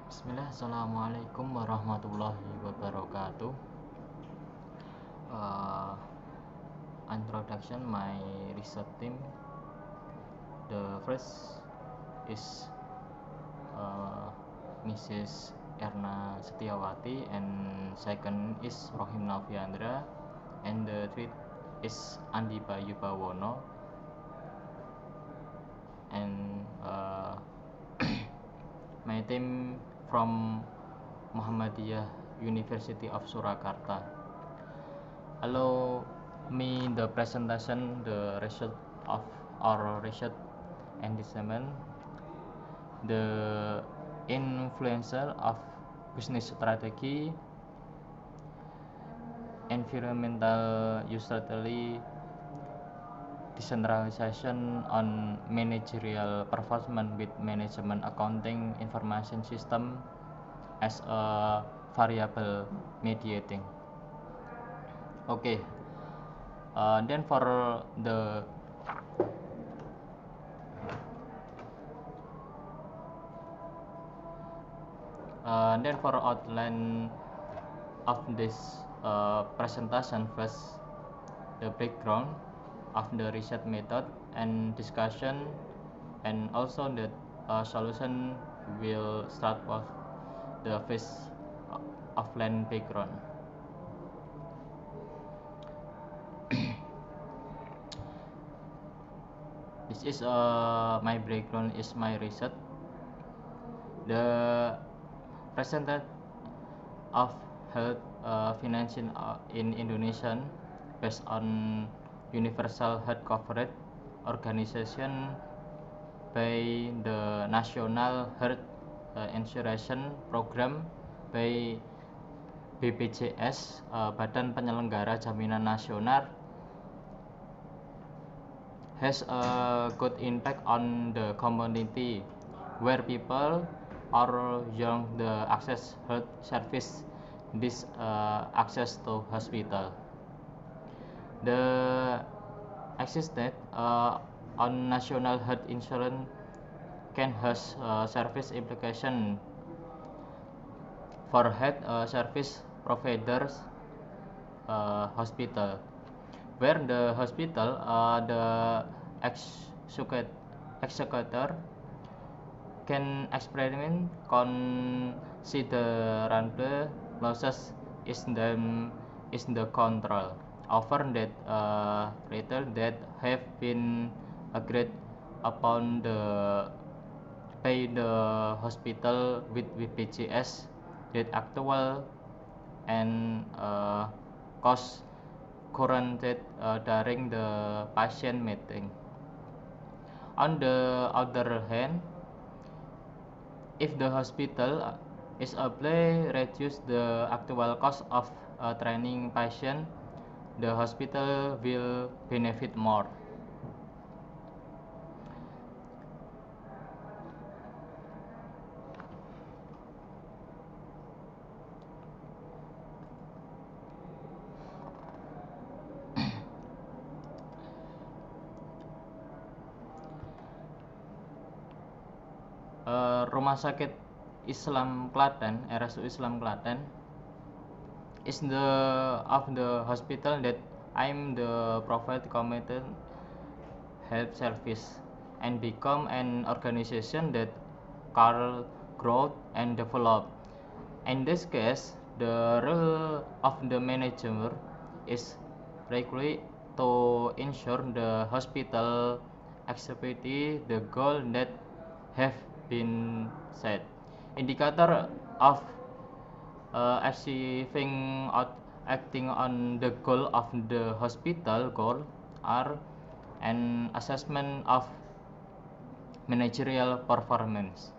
Bismillah, Assalamualaikum warahmatullahi wabarakatuh. uh, Introduction my research team. The first is Mrs. Erna Setiawati, and second is Rohim Noviandra, and the third is Andi Bayu Bawono, and my team from Muhammadiyah University of Surakarta. Allow me the presentation the result of our research engagement, the influencer of business strategy, environmental utility, decentralization on managerial performance with management accounting information system as a variable mediating. Okay, then for the outline of this presentation, first the background of the research method and discussion, and also the solution will start with the first offline background. This is my background is my research. The percentage of health financing in Indonesia based on universal health coverage organization by the National Health Insurance Program by BPJS, Badan Penyelenggara Jaminan Nasional, has a good impact on the community where people are young the access health service, this access to hospital. The existed on national health insurance can has service implication for health service providers hospital, where the hospital the executor can experiment considerable losses is the control over that retail that have been agreed upon by the hospital with BPJS that actual and cost currented during the patient meeting. On the other hand, if the hospital is able to reduce the actual cost of training patient, the hospital will benefit more. Rumah Sakit Islam Klaten, RSU Islam Klaten, is the of the hospital that I'm the provide committed health service and become an organization that can grow and develop. In this case, the role of the manager is likely to ensure the hospital execute the goal that have been set. Indicator of achieving acting on the goal of the hospital goal are an assessment of managerial performance.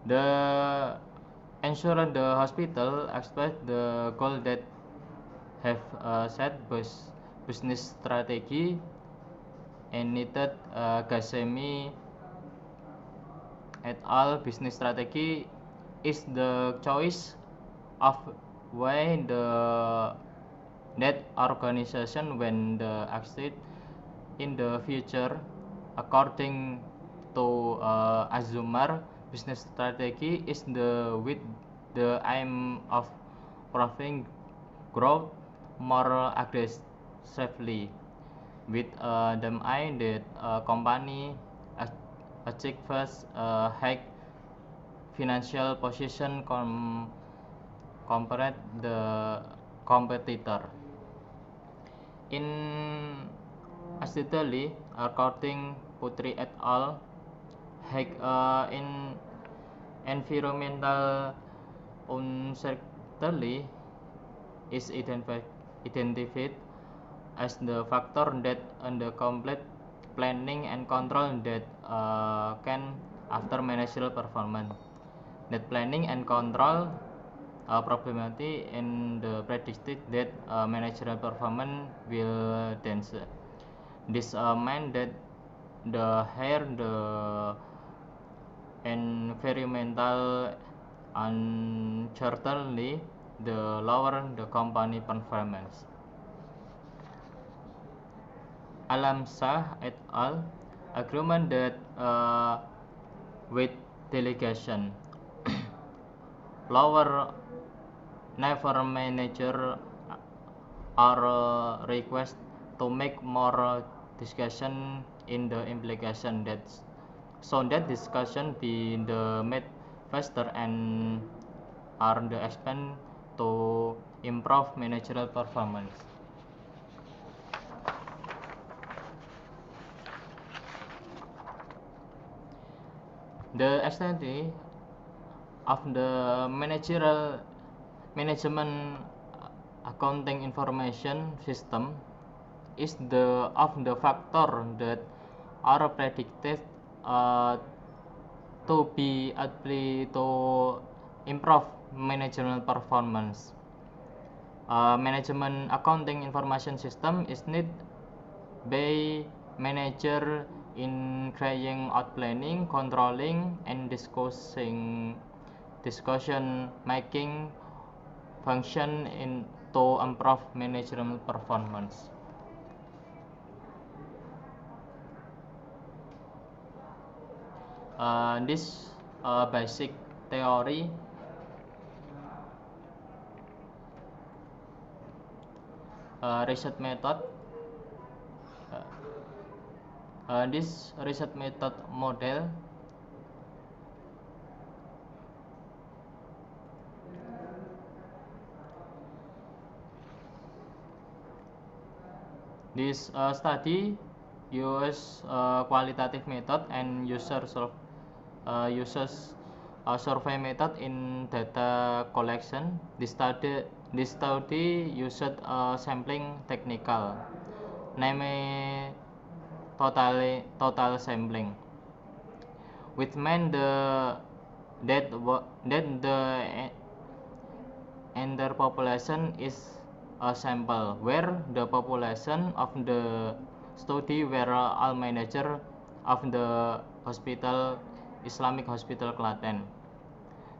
The ensure the hospital expect the goal that have set business strategy and needed Gasemi et al. Business strategy is the choice of way the net organization when the exit in the future according to Azumar, business strategy is with the aim of profiting growth more aggressively with the aim that company achieves high financial position compared the competitor. In Acidity, according Putri et al., in environmental uncertainty is identified as the factor that under complete planning and control that can after managerial performance. That planning and control probability in the predicted that managerial performance will dance. This meant that the higher the environmental uncertainty, the lower the company performance. Alamsah et al. Agreement that with delegation, lower never manager are request to make more discussion in the implication that so that discussion be the made faster and are the expand to improve managerial performance. The extent of the management accounting information system is the factor that are predicted to be able to improve managerial performance. Management accounting information system is need by manager in carrying out planning, controlling, and discussing discussion making function in to improve managerial performance. This basic theory research method. This research method model this study uses qualitative method and uses survey method in data collection. This study used sampling technical, namely total sampling, which meant that the entire population is a sample, where the population of the study were all manager of the hospital Islamic Hospital Klaten.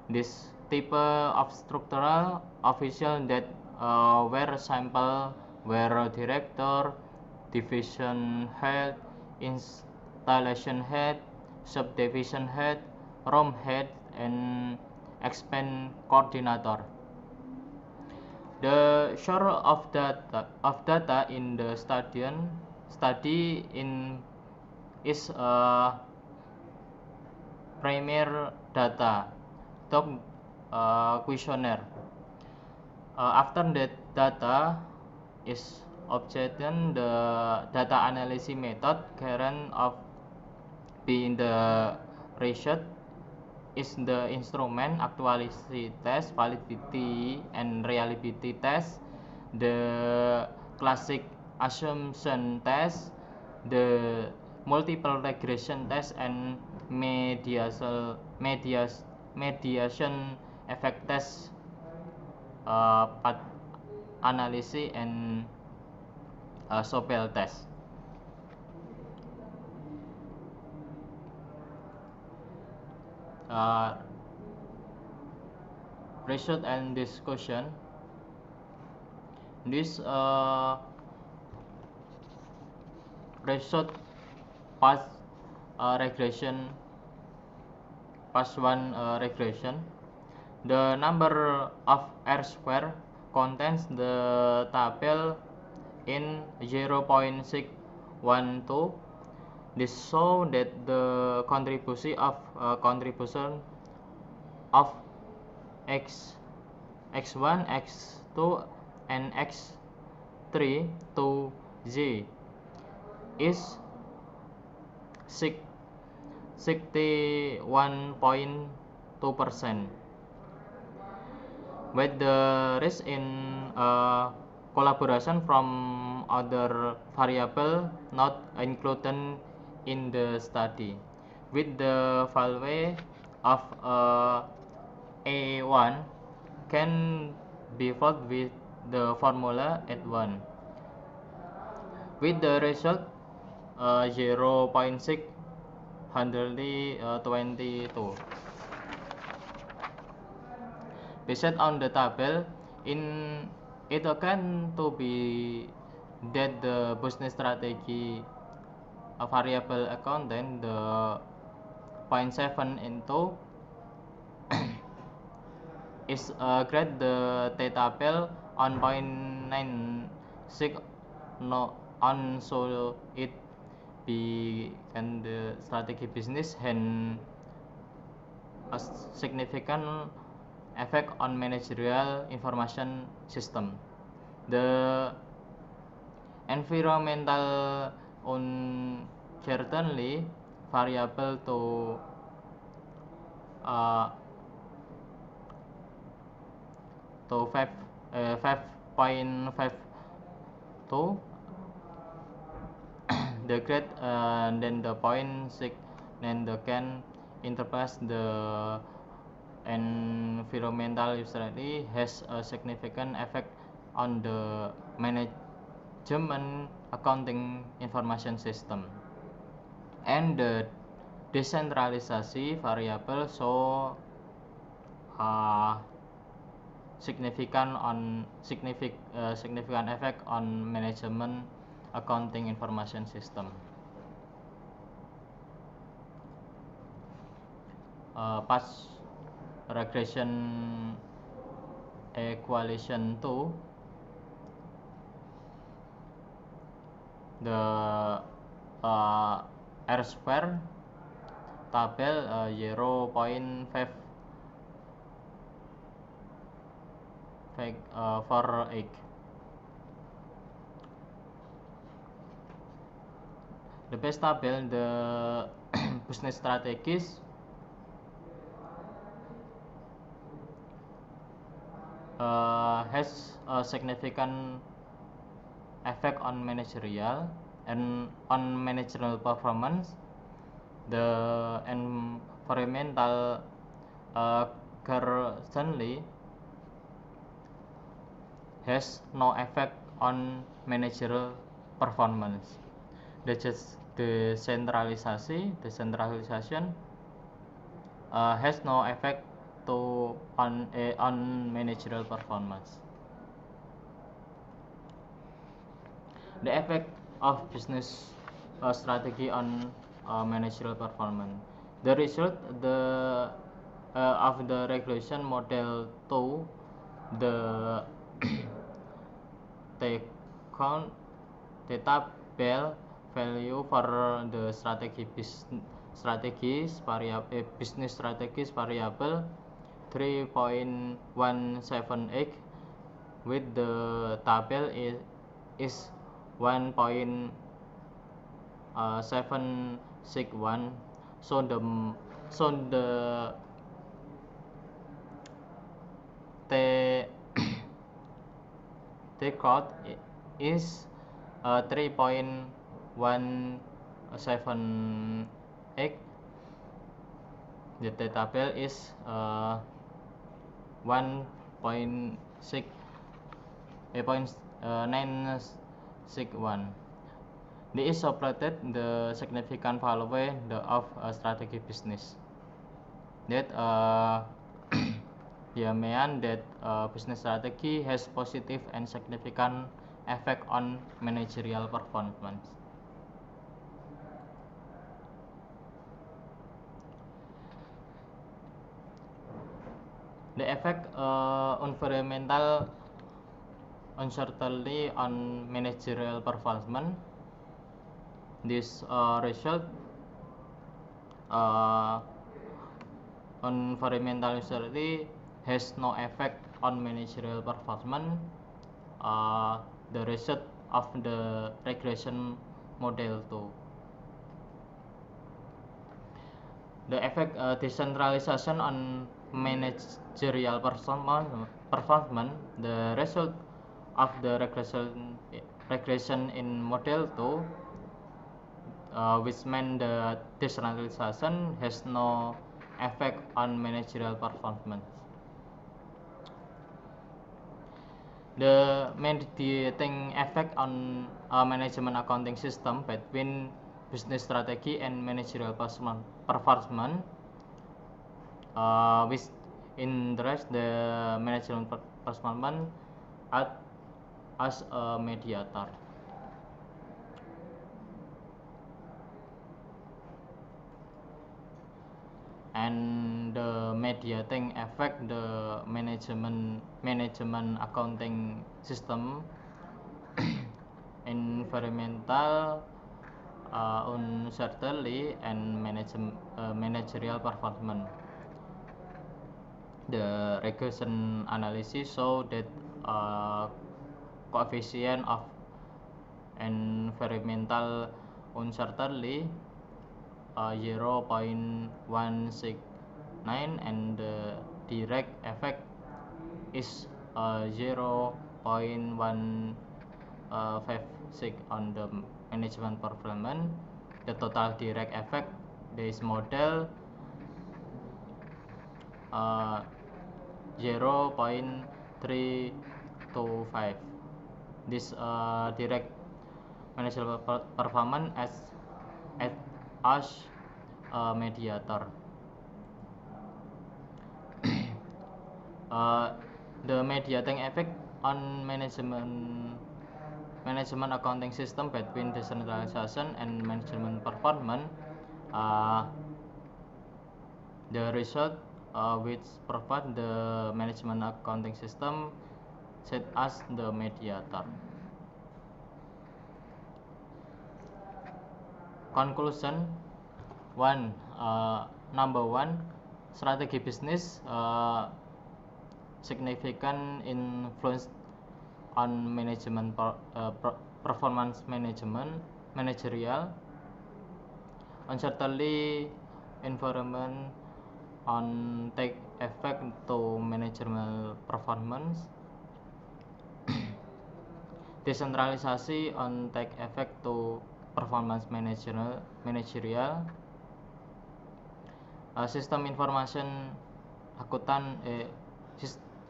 This type of structural official that were sample were director, division head, installation head, subdivision head, room head, and expense coordinator. The source of data in the study is primary data, questionnaire. After that data is obtained, the data analysis method current of being the research is the instrument actuality test, validity and reliability test, the classic assumption test, the multiple regression test, and mediation effect test, path analysis, and Sobel test. Research and discussion. This research path regression, regression. The number of R square contains the table in 0.612. This show that the contribution of x1, x2, and x3 to z is 61.2%, with the rest in collaboration from other variables not included in the study. With the value of A1 can be found with the formula at 1. With the result 0.622. Based on the table, it can to be that the business strategy variable accountant the 0.7 into is grade the table on 0.96 no on, so it be and the strategy business and a significant effect on managerial information system. The environmental uncertainty variable to 5.52, the grade then the 0.6, then the can interpret the environmental uncertainty has a significant effect on the management accounting information system. And the decentralization variable show significant effect on management accounting information system. Past regression equation 2, the R square table 0.548. The best table, the business strategies has a significant effect on managerial and on managerial performance. The environmental currently has no effect on managerial performance. The decentralization has no effect on managerial performance. The effect of business strategy on managerial performance. The result of the regression model 2, the table value for the business strategies variable 3.178, with the table is 1.761. So the code is 3.178. The table is 961. This is supported the significant value of strategy business. That mean that business strategy has positive and significant effect on managerial performance. The effect environmental uncertainty on managerial performance. This result environmental uncertainty has no effect on managerial performance. The result of the regression model too. The effect decentralization on managerial performance. The result of the regression in model 2, which meant the decentralization has no effect on managerial performance. The mediating effect on management accounting system between business strategy and managerial performance, which interest the management performance as a mediator. And the mediating effect the management accounting system environmental uncertainty and managerial performance. The regression analysis show that coefficient of environmental uncertainty 0.169 and the direct effect is 0.156 on the management performance. The total direct effect this model 0.325. This direct managerial performance as a mediator. The mediating effect on management accounting system between decentralization and management performance. The result which provide the management accounting system set as the mediator. Conclusion 1. Number 1, strategy business significant influence on management performance managerial uncertainty environment on take effect to managerial performance. Decentralisasi on take effect to performance managerial.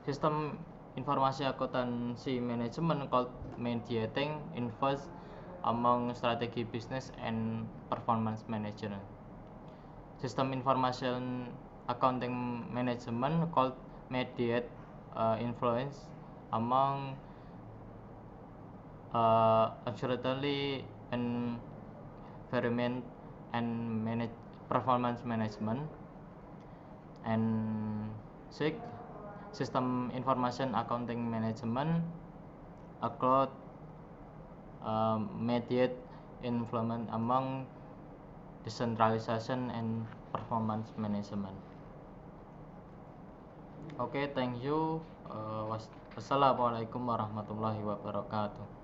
Sistem informasi akuntansi manajemen called mediating influence among strategy business and performance management. Sistem information accounting management called mediate influence among uncertainty environment and performance management. And 6, system information accounting management called mediate influence among decentralization and performance management. Okay, thank you. Wassalamualaikum warahmatullahi wabarakatuh.